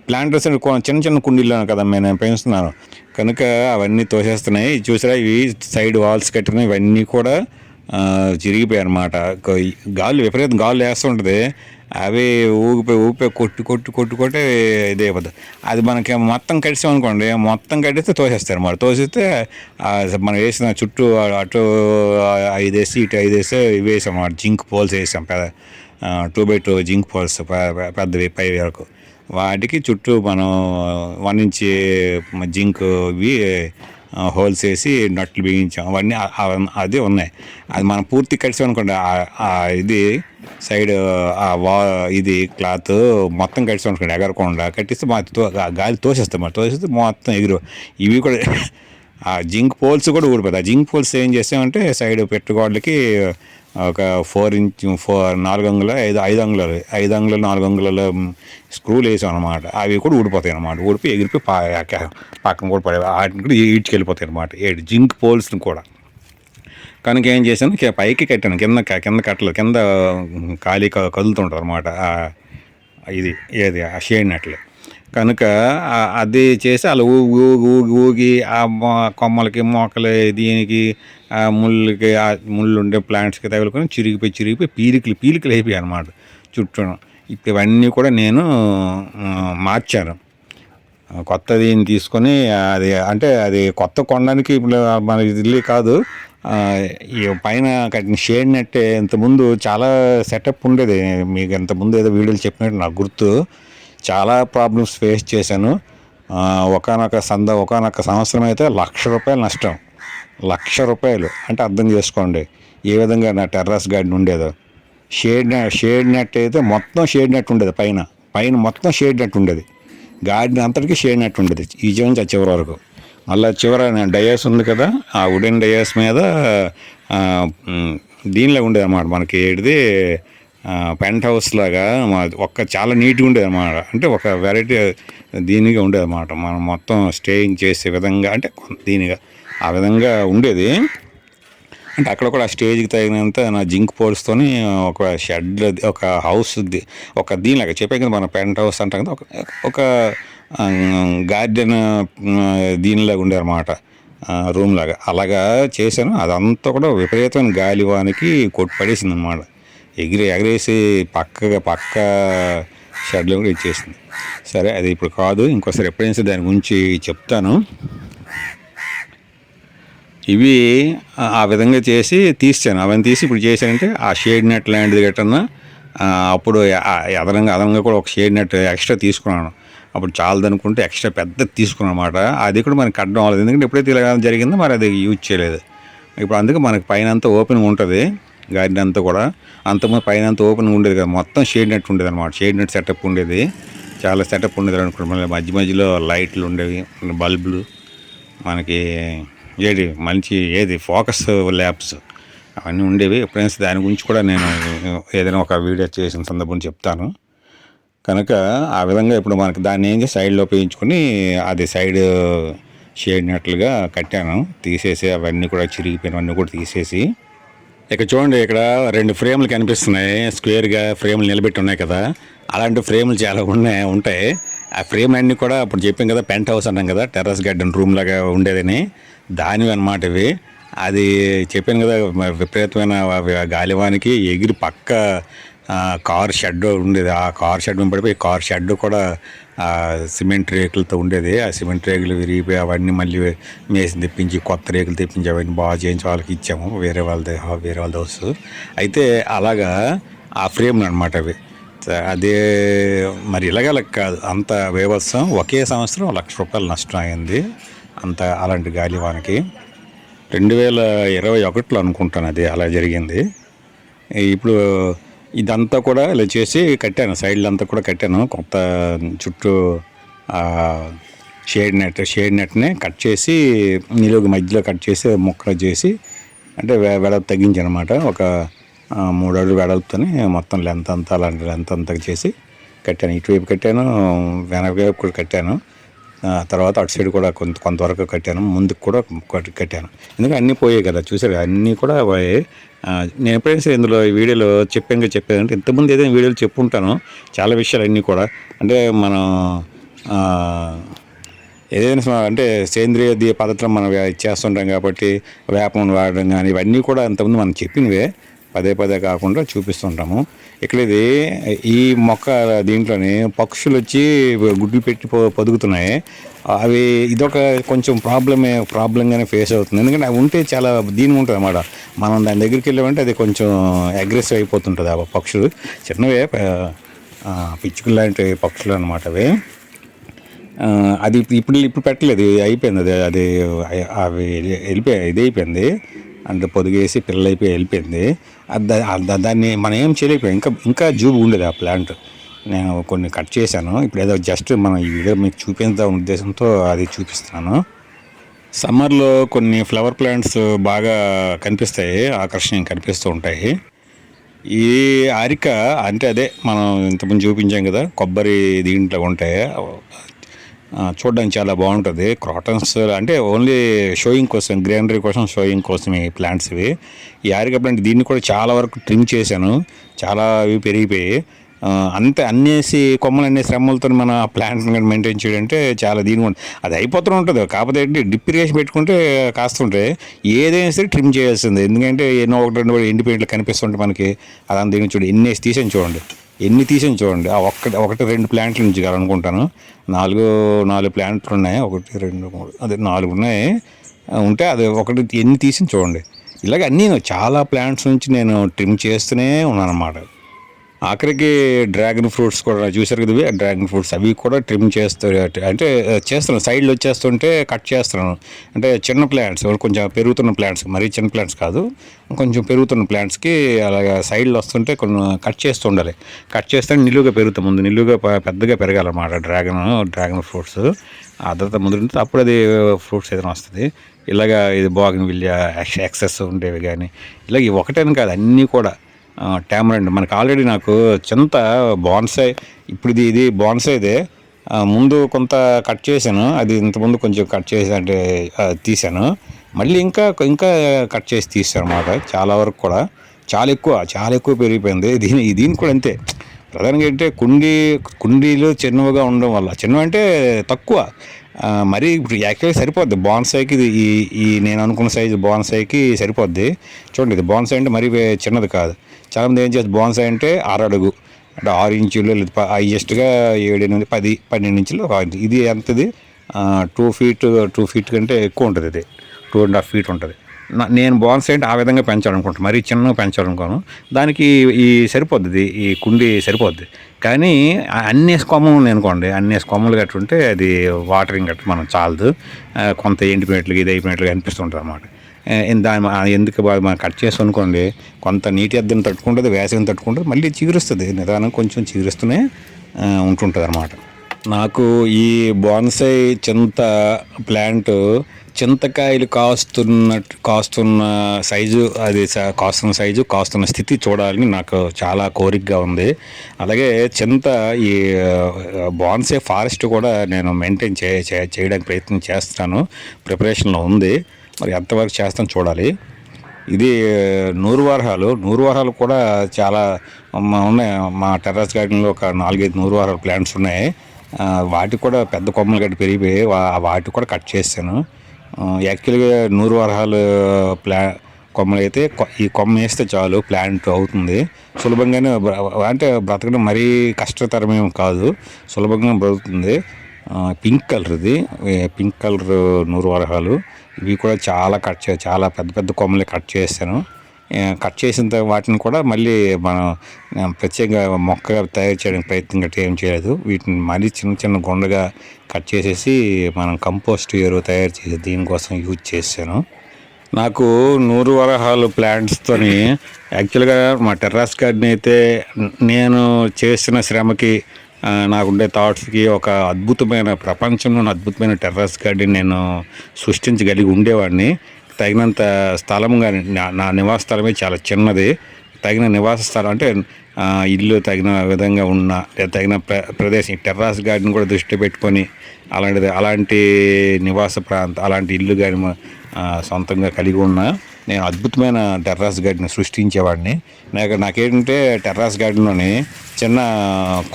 ప్లాంటర్స్ చిన్న కుండీల్లో కదా నేను పెంచుతున్నాను కనుక అవన్నీ తోసేస్తున్నాయి. చూసారా, ఇవి సైడ్ వాల్స్ కట్టిన ఇవన్నీ కూడా చిరిగిపోయాయి అన్నమాట. విపరీతం గాలి వేస్తుంటుంది. అవి ఊపిపోయి కొట్టి ఇదే అయిపోతుంది. అది మనకి మొత్తం కడిసామనుకోండి, మొత్తం కడిస్తే తోసేస్తారు మరి. తోసిస్తే మనం వేసిన చుట్టూ అటు 5 వేసి ఇటు 5 వేసి ఇవి వేసాం అన్నమాట. జింక్ పోల్స్ వేసాం, 2x2 జింక్ పోల్స్ పెద్దవి పై వరకు. వాటికి చుట్టూ మనం 1 ఇంచ్ జింక్ ఇవి హోల్స్ వేసి నట్లు బిగించాం. అవన్నీ అదే ఉన్నాయి. అది మనం పూర్తి కడిసామనుకోండి, ఇది సైడ్ ఇది క్లాత్ మొత్తం కడిసామనుకోండి, ఎగరకుండా కట్టిస్తే గాలి తోసేస్తాం. మరి తోసేస్తే మొత్తం ఎగురు. ఇవి కూడా ఆ జింక్ పోల్స్ కూడా ఊడిపోతాయి. ఆ జింక్ పోల్స్ ఏం చేసామంటే సైడ్ పెట్టుకోవడానికి ఒక 4 అంగుళాలు 5 అంగుళాలు 4 అంగుళాల స్క్రూలు వేసాం అనమాట. అవి కూడా ఊడిపోతాయి అనమాట. ఊడిపోయి ఎగిరిపోయి పక్కన కూడా పడే వాటిని కూడా ఈడ్చుకెళ్ళిపోతాయి అనమాట. జింక్ పోల్స్ని కూడా. కనుక ఏం చేశాను, పైకి కట్టాను, కింద కట్టలు కింద ఖాళీ కదులుతుంటారు అనమాట. ఇది ఏది ఆ షేడ్ నెట్లు. కనుక అది చేసి అలా ఊగి ఆ కొమ్మలకి మొక్కలు దీనికి ముళ్ళు ఉండే ప్లాంట్స్కి తగులుకొని చిరిగిపోయి పీలికలు అయిపోయాయి అనమాట చుట్టూ. ఇప్పుడు ఇవన్నీ కూడా నేను మార్చాను. కొత్తది తీసుకొని అది కొత్త కొనడానికి ఇప్పుడు మనకి ఇల్లు కాదు, ఈ పైన కట్టిన షేడ్ నెట్టే. ఇంతకుముందు చాలా సెటప్ ఉండేది, మీకు ఇంతకుముందు ఏదో వీడియోలు చెప్పినట్టు నాకు గుర్తు. చాలా ప్రాబ్లమ్స్ ఫేస్ చేశాను. ఒకానొక సంవత్సరం అయితే ₹1,00,000 నష్టం. ₹1,00,000 అంటే అర్థం చేసుకోండి ఏ విధంగా నా టెర్రస్ గార్డెన్ ఉండేదో. షేడ్ నెట్ అయితే మొత్తం షేడ్ నెట్ ఉండేది. పైన మొత్తం షేడ్ నెట్ ఉండేది. గార్డెన్ అంతటికీ షేడ్ నెట్ ఉండేది ఈ చివరి నుంచి ఆ చివరి వరకు. మళ్ళీ చివర డయాస్ ఉంది కదా, ఆ వుడెన్ డయాస్ మీద దీనిలో ఉండేది అన్నమాట. మనకి ఏడిది పెంట్ హౌస్ లాగా చాలా నీట్గా ఉండేది అన్నమాట. అంటే ఒక వెరైటీ దీనిగా ఉండేది అన్నమాట. మనం మొత్తం స్టేయింగ్ చేసే విధంగా, అంటే దీనిగా ఆ విధంగా ఉండేది. అంటే అక్కడ కూడా స్టేజ్కి తగినంత నా జింక్ పోల్స్తోని ఒక షెడ్, ఒక హౌస్, ఒక దీనిలాగా చెప్పే కదా మన పెంట్ హౌస్ అంటాం కదా, ఒక గార్డెన్ దీనిలాగా ఉండే అన్నమాట, రూమ్ లాగా. అలాగా చేశాను. అదంతా కూడా విపరీతమైన గాలివానికి కొట్టి పడేసింది అన్నమాట. ఎగరేసి పక్క షెడ్లో కూడా ఇచ్చేసింది. సరే, అది ఇప్పుడు కాదు, ఇంకోసారి ఎప్పుడైనా దాని గురించి చెప్తాను. ఇవి ఆ విధంగా చేసి తీసాను. అవన్నీ తీసి ఇప్పుడు చేశానంటే ఆ షేడ్ నెట్ లాంటిది గట్టన్నా అప్పుడు అదనంగా కూడా ఒక షేడ్ నెట్ ఎక్స్ట్రా తీసుకున్నాను. అప్పుడు చాలదనుకుంటే ఎక్స్ట్రా పెద్దది తీసుకున్నాను అనమాట. అది కూడా మనకి కట్టడం అవ్వలేదు, ఎందుకంటే ఎప్పుడైతే ఇలా జరిగిందో మరి అది యూజ్ చేయలేదు. ఇప్పుడు అందుకే మనకి పైన అంతా ఓపెన్గా ఉంటుంది గార్డెన్ అంతా కూడా. అంతకుముందు పైన అంతా ఓపెన్గా ఉండేది కదా, మొత్తం షేడ్ నెట్ ఉండేది అనమాట. షేడ్ నెట్ సెటప్ ఉండేది, చాలా సెటప్ ఉండేది అనుకుంటున్నాం. మళ్ళీ మధ్యలో లైట్లు ఉండేవి, బల్బులు, మనకి మంచి ఫోకస్ ల్యాబ్స్ అవన్నీ ఉండేవి. ఎప్పుడైనా దాని గురించి కూడా నేను ఏదైనా ఒక వీడియో చేసిన సందర్భం చెప్తాను. కనుక ఆ విధంగా ఇప్పుడు మనకి దాన్ని ఏం చేసి సైడ్లో ఉపయోగించుకొని అది సైడ్ షేడ్ నెట్లుగా కట్టాను. తీసేసి అవన్నీ కూడా చిరిగిపోయినవన్నీ కూడా తీసేసి, ఇక చూడండి, ఇక్కడ 2 ఫ్రేములు కనిపిస్తున్నాయి, స్క్వేర్గా ఫ్రేములు నిలబెట్టి ఉన్నాయి కదా. అలాంటి ఫ్రేములు చాలా ఉంటాయి. ఆ ఫ్రేమ్ అన్నీ కూడా అప్పుడు చెప్పాం కదా, పెంట్ హౌస్ అన్నాం కదా, టెర్రస్ గార్డెన్ రూమ్ లాగా ఉండేదని, దానివి అన్నమాట ఇవి. అది చెప్పాను కదా, విపరీతమైన గాలివానికి ఎగిరి పక్క కార్ షెడ్ ఉండేది. ఆ కార్ షెడ్ మీద పడిపోయి కార్ షెడ్ కూడా సిమెంట్ రేకులతో ఉండేది. ఆ సిమెంట్ రేకులు విరిగిపోయి అవన్నీ మళ్ళీ మేసి తెప్పించి కొత్త రేకులు తెప్పించి అవన్నీ బాగా చేయించి వాళ్ళకి ఇచ్చాము, వేరే వాళ్ళ హౌస్. అయితే అలాగా ఆ ఫ్రేమ్లు అనమాట అవి. అదే మరి ఇలాగ కాదు, అంత బీభత్సం. ఒకే సంవత్సరం ₹1,00,000 నష్టం అయింది. అంత అలాంటి గాలివానకి 2021లో అనుకుంటాను అది అలా జరిగింది. ఇప్పుడు ఇదంతా కూడా ఇలా చేసి కట్టాను, సైడ్లు అంతా కూడా కట్టాను. కొత్త చుట్టూ షేడ్ నెట్ని కట్ చేసి నిలువుగా మధ్యలో కట్ చేసి ముక్కలు చేసి, అంటే వెడల్పు తగ్గించాను అనమాట. ఒక 3 అడుగులు వెడల్పుతోనే మొత్తం లెంత్ అంతా అలాంటి లెంత్ అంతా చేసి కట్టాను. ఇటువైపు కట్టాను, వెనక వైపు కూడా కట్టాను. తర్వాత అటు సైడ్ కూడా కొంతవరకు కట్టాను, ముందుకు కూడా కట్టాను. ఎందుకంటే అన్నీ పోయాయి కదా, చూసారు అన్నీ కూడా పోయాయి. నేను ఎప్పుడైనా ఇందులో ఈ వీడియోలో చెప్పానంటే ఇంతకుముందు ఏదైనా వీడియోలు చెప్పుంటాను చాలా విషయాలు అన్నీ కూడా. అంటే మనం ఏదైనా అంటే సేంద్రియ పద్ధతిలో మనం చేస్తుంటాం కాబట్టి వేపం వాడడం కానీ ఇవన్నీ కూడా అంతకుముందు మనం చెప్పినవే. పదే పదే కాకుండా చూపిస్తుంటాము. ఇక్కడ ఈ మొక్క దీంట్లోని పక్షులు వచ్చి గుడ్లు పెట్టి పొదుగుతున్నాయి. అవి ఇదొక కొంచెం ప్రాబ్లంగానే ఫేస్ అవుతుంది. ఎందుకంటే అవి ఉంటే చాలా దీనిగా ఉంటుంది అన్నమాట. మనం దాని దగ్గరికి వెళ్ళామంటే అది కొంచెం అగ్రెసివ్ అయిపోతుంటుంది. ఆ పక్షులు చిన్నవే, పిచ్చుకలు లాంటి పక్షులు అనమాట అవి. అది ఇప్పుడు పెట్టలేదు, అయిపోయింది. అది అవి ఇది అయిపోయింది, అంటే పొదిగేసి పిల్లలు అయిపోయి వెళ్ళిపోయింది. దాన్ని మనం ఏం చేయలేకపోయాం. ఇంకా జూబు ఉండేది ఆ ప్లాంట్. నేను కొన్ని కట్ చేశాను. ఇప్పుడు ఏదో జస్ట్ మనం ఈ వీడియో మీకు చూపించాలనే ఉద్దేశంతో అది చూపిస్తున్నాను. సమ్మర్లో కొన్ని ఫ్లవర్ ప్లాంట్స్ బాగా కనిపిస్తాయి, ఆకర్షణీయంగా కనిపిస్తూ ఉంటాయి. ఈ అరిక అంటే అదే మనం ఇంతకుముందు చూపించాం కదా, కొబ్బరి దీంట్లో ఉంటాయి. చూడడానికి చాలా బాగుంటుంది. క్రాటన్స్ అంటే ఓన్లీ షోయింగ్ కోసం, గ్రీనరీ కోసం, షోయింగ్ కోసం ఈ ప్లాంట్స్ ఇవి. ఈ అరిక ప్లాంట్ దీన్ని కూడా చాలా వరకు ట్రిమ్ చేశాను. చాలా ఇవి పెరిగిపోయి అంతే అన్నేసి కొమ్మలు అన్ని శ్రమలతో మన ప్లాంట్ని మెయింటైన్ చేయాలంటే చాలా దీని ఉంటుంది. అది అయిపోతూ ఉంటుంది. కాకపోతే డ్రిప్ ఇరిగేషన్ పెట్టుకుంటే కాస్తుంటే ఏదైనా సరే ట్రిమ్ చేయాల్సిందే. ఎందుకంటే ఎన్నో ఒకటి రెండు ఎండిపోయినట్లు కనిపిస్తుంటే మనకి అదంతా దీన్ని చూడండి, ఎన్నేసి తీసాను చూడండి, ఎన్ని తీసాను చూడండి. ఒకటి రెండు ప్లాంట్లు ఉంచాలనుకుంటాను. నాలుగు ప్లాంట్లు ఉన్నాయి. 1 2 3 అదే 4 ఉన్నాయి. ఉంటే అది ఒకటి ఎన్ని తీసి చూడండి. ఇలాగ అన్నీ చాలా ప్లాంట్స్ నుంచి నేను ట్రిమ్ చేస్తూనే ఉన్నాను అన్నమాట. ఆఖరికి డ్రాగన్ ఫ్రూట్స్ కూడా చూసారు కదా, డ్రాగన్ ఫ్రూట్స్ అవి కూడా ట్రిమ్ చేస్తున్నాను. సైడ్లు వచ్చేస్తుంటే కట్ చేస్తున్నాను. అంటే చిన్న ప్లాంట్స్, కొంచెం పెరుగుతున్న ప్లాంట్స్, మరీ చిన్న ప్లాంట్స్ కాదు, కొంచెం పెరుగుతున్న ప్లాంట్స్కి అలాగా సైడ్లు వస్తుంటే కొన్ని కట్ చేస్తూ ఉండాలి. కట్ చేస్తే నిలువుగా పెరుగుతాం. ముందు నిలువుగా పెద్దగా పెరగాలన్నమాట డ్రాగన్ ఫ్రూట్స్. ఆ తర్వాత ముందు అప్పుడు అది ఫ్రూట్స్ ఏదైనా వస్తుంది. ఇలాగా ఇది బోగన్విల్లియా ఎక్సెస్ ఉండేవి కానీ ఇలాగ ఒకటేని కాదు, అన్నీ కూడా టామరెంట్. మనకు ఆల్రెడీ నాకు చింత బాన్సాయ్, ఇప్పుడు ఇది బాన్సాయ్దే. ముందు కొంత కట్ చేశాను, అది ఇంతకుముందు కొంచెం కట్ చేసి అంటే తీశాను. మళ్ళీ ఇంకా కట్ చేసి తీసాను అన్నమాట. చాలా వరకు కూడా చాలా ఎక్కువ పెరిగిపోయింది. దీనికి కూడా అంతే. ప్రధానంగా ఏంటంటే కుండీలు చిన్నవిగా ఉండడం వల్ల, చిన్నవి అంటే తక్కువ, మరీ ఇప్పుడు యాక్చువల్గా సరిపోద్ది బాన్సాయ్కి. ఈ నేను అనుకున్న సైజు బాన్సాయ్కి సరిపోద్ది. చూడండి, ఇది బాన్సాయ్ అంటే మరీ చిన్నది కాదు. చాలామంది ఏం చేస్తారు, బాన్సాయ్ అంటే 6 అడుగు అంటే 6 ఇంచులు, లేదా హైయెస్ట్గా 7 8 10 12 ఇంచులు. ఇది ఎంతది 2 ఫీట్ కంటే ఎక్కువ ఉంటుంది. ఇది 2.5 ఫీట్ ఉంటుంది. నేను బాన్సాయ్ అంటే ఆ విధంగా పెంచాలనుకుంటాను, మరీ చిన్నగా పెంచాలనుకోను. దానికి సరిపోద్ది, ఈ కుండీ సరిపోద్ది. కానీ అన్నేసి కొమ్మలు అనుకోండి, అన్నేసి కొమ్మలు కట్టుంటే అది వాటరింగ్ గట్టు మనం చాలదు. కొంత ఎండిపోయినట్లుగా ఇది అయిపోయినట్లుగా అనిపిస్తుంటుంది అన్నమాట. ఎందుకు మనం కట్ చేసి అనుకోండి, కొంత నీటి అద్దెని తట్టుకుంటుంది, వేసవిని తట్టుకుంటుంది, మళ్ళీ చిగురుస్తుంది. నిదానం కొంచెం చిగురుస్తూనే ఉంటుంటుంది అన్నమాట. నాకు ఈ బాన్సాయ్ చింత ప్లాంట్ చింతకాయలు కాస్తున్న సైజు, అది కాస్తున్న స్థితి చూడాలని నాకు చాలా కోరికగా ఉంది. అలాగే ఈ బాన్సాయ్ ఫారెస్ట్ కూడా నేను మెయింటైన్ చేయడానికి ప్రయత్నం చేస్తాను, ప్రిపరేషన్లో ఉంది. మరి ఎంతవరకు చేస్తాను చూడాలి. ఇది నూరు వరహాలు కూడా చాలా ఉన్నాయి. మా టెర్రస్ గార్డెన్లో ఒక 4-5 నూరు వరహాలు ప్లాంట్స్ ఉన్నాయి. వాటికి కూడా పెద్ద కొమ్మలు గట్టి పెరిగిపోయి వాటికి కూడా కట్ చేశాను. యాక్చువల్గా నూరు వరహాలు కొమ్మలు అయితే ఈ కొమ్మ వేస్తే చాలు, ప్లాంట్ అవుతుంది సులభంగానే. అంటే బ్రతకడం మరీ కష్టతరమేం కాదు, సులభంగా బ్రతుకుతుంది. పింక్ కలర్ నూరు వరహాలు. ఇవి కూడా చాలా పెద్ద కొమ్మలు కట్ చేశాను. కట్ చేసిన వాటిని కూడా మళ్ళీ మనం ప్రత్యేకంగా మొక్కగా తయారు చేయడానికి ప్రయత్నం గట్టి ఏం చేయలేదు. వీటిని మరీ చిన్న గుండగా కట్ చేసేసి మనం కంపోస్ట్ ఎరువు తయారు చేసి దీనికోసం యూజ్ చేశాను. నాకు నూరు వరహాలు ప్లాంట్స్తోని యాక్చువల్గా మా టెర్రస్ గార్డెన్ అయితే నేను చేసిన శ్రమకి, నాకుండే థాట్స్కి ఒక ప్రపంచంలోని అద్భుతమైన టెర్రస్ గార్డెన్ నేను సృష్టించగలిగి ఉండేవాడిని. తగినంత స్థలం కానీ, నా నివాస స్థలమే చాలా చిన్నది. తగిన నివాస స్థలం అంటే ఇల్లు తగిన విధంగా ఉన్న, తగిన ప్రదేశం, టెర్రస్ గార్డెన్ కూడా దృష్టి పెట్టుకొని అలాంటి నివాస ప్రాంతం, అలాంటి ఇల్లు కానీ సొంతంగా కలిగి ఉన్న నేను అద్భుతమైన టెర్రస్ గార్డెన్ సృష్టించేవాడిని. నాకేంటంటే టెర్రస్ గార్డెన్లోని చిన్న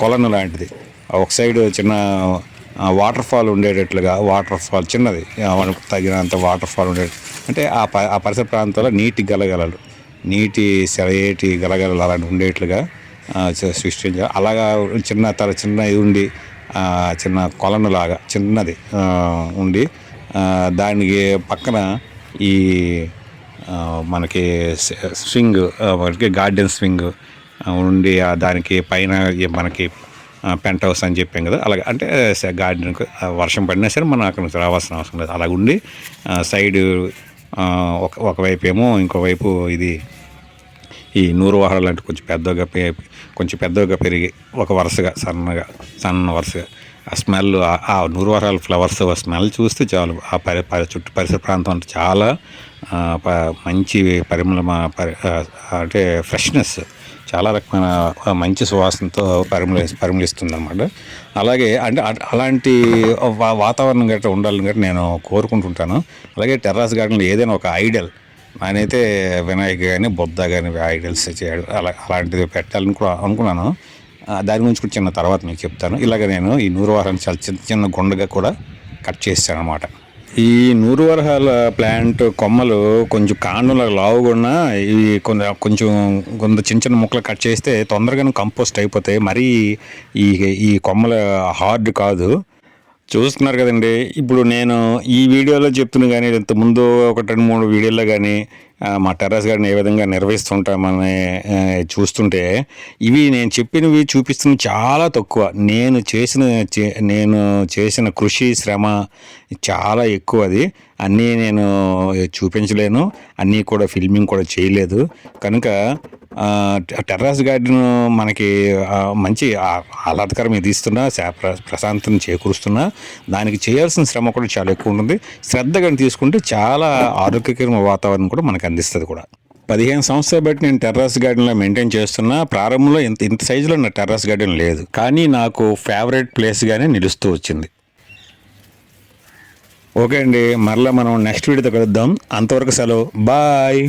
కొలను లాంటిది, ఒక సైడ్ చిన్న వాటర్ ఫాల్ ఉండేటట్లుగా, చిన్నది తగినంత వాటర్ ఫాల్ ఉండేది. అంటే ఆ పరిసర ప్రాంతాల్లో నీటి గలగలలు నీటి సెలయేటి గలగలలు అలాంటి ఉండేట్లుగా సృష్టించారు. అలాగా చిన్న ఇది ఉండి చిన్న కొలనులాగా చిన్నది ఉండి దానికి పక్కన ఈ మనకి స్వింగ్ మనకి గార్డెన్ స్వింగ్ ఉండి దానికి పైన మనకి పెంట్ హౌస్ అని చెప్పాం కదా, అలాగే అంటే గార్డెన్కి వర్షం పడినా సరే మనం అక్కడ నుంచి రావాల్సిన అవసరం లేదు. అలాగ ఉండి సైడ్ ఒకవైపు ఏమో ఇంకోవైపు ఇది ఈ నూరువాహాలు అంటే కొంచెం పెద్దగా పెరిగి ఒక వరుసగా సన్న వరుసగా ఆ స్మెల్, ఆ నూరువారాల ఫ్లవర్స్ స్మెల్ చూస్తే చాలు ఆ చుట్టూ పరిసర ప్రాంతం అంటే చాలా మంచి అంటే ఫ్రెష్నెస్, చాలా రకమైన మంచి సువాసనతో పరిమళిస్తుంది అనమాట. అలాగే అంటే అలాంటి వాతావరణం గట్రా ఉండాలని గట్రా నేను కోరుకుంటుంటాను. అలాగే టెర్రస్ గార్డెన్లో ఏదైనా ఒక ఐడల్, నేనైతే వినాయక కానీ బుద్ధ కానీ ఐడల్స్ చేయడం అలాంటిది పెట్టాలని కూడా అనుకున్నాను. దాని గురించి కూడా చిన్న తర్వాత మీకు చెప్తాను. ఇలాగ నేను ఈ నూరువారాన్ని చాలా చిన్న గుండగా కూడా కట్ చేస్తాను అనమాట. ఈ నూరువరహాల ప్లాంట్ కొమ్మలు కొంచెం కాండంలో లావుగున్నా ఇవి కొంచెం చిన్న ముక్కలు కట్ చేస్తే తొందరగానే కంపోస్ట్ అయిపోతాయి. మరీ ఈ కొమ్మలు హార్డ్ కాదు. చూస్తున్నారు కదండి, ఇప్పుడు నేను ఈ వీడియోలో చెప్తున్నా కానీ ఇంతకుముందు 1-2-3 వీడియోల్లో కానీ మా టెర్రస్ గార్డెన్ ఏ విధంగా నిర్వహిస్తుంటామని చూస్తుంటే ఇవి నేను చెప్పినవి చూపిస్తున్నవి చాలా తక్కువ. నేను చేసిన కృషి శ్రమ చాలా ఎక్కువ. అది అన్నీ నేను చూపించలేను, అన్నీ కూడా ఫిల్మింగ్ కూడా చేయలేదు. కనుక టెర్రస్ గార్డెన్ మనకి మంచి ఆహ్లాదకరం ఇది ఇస్తున్నా, ప్రశాంతం చేకూరుస్తున్నా, దానికి చేయాల్సిన శ్రమ కూడా చాలా ఎక్కువ ఉంటుంది. శ్రద్ధగా తీసుకుంటే చాలా ఆరోగ్యకరమైన వాతావరణం కూడా మనకు అందిస్తుంది కూడా. 15 సంవత్సరాలు బట్టి నేను టెర్రస్ గార్డెన్లో మెయింటైన్ చేస్తున్నా. ప్రారంభంలో ఇంత సైజులో నా టెర్రస్ గార్డెన్ లేదు, కానీ నాకు ఫేవరెట్ ప్లేస్గానే నిలుస్తూ వచ్చింది. ఓకే అండి, మరలా మనం నెక్స్ట్ వీడియోతో కలుద్దాం. అంతవరకు సెలవు, బాయ్.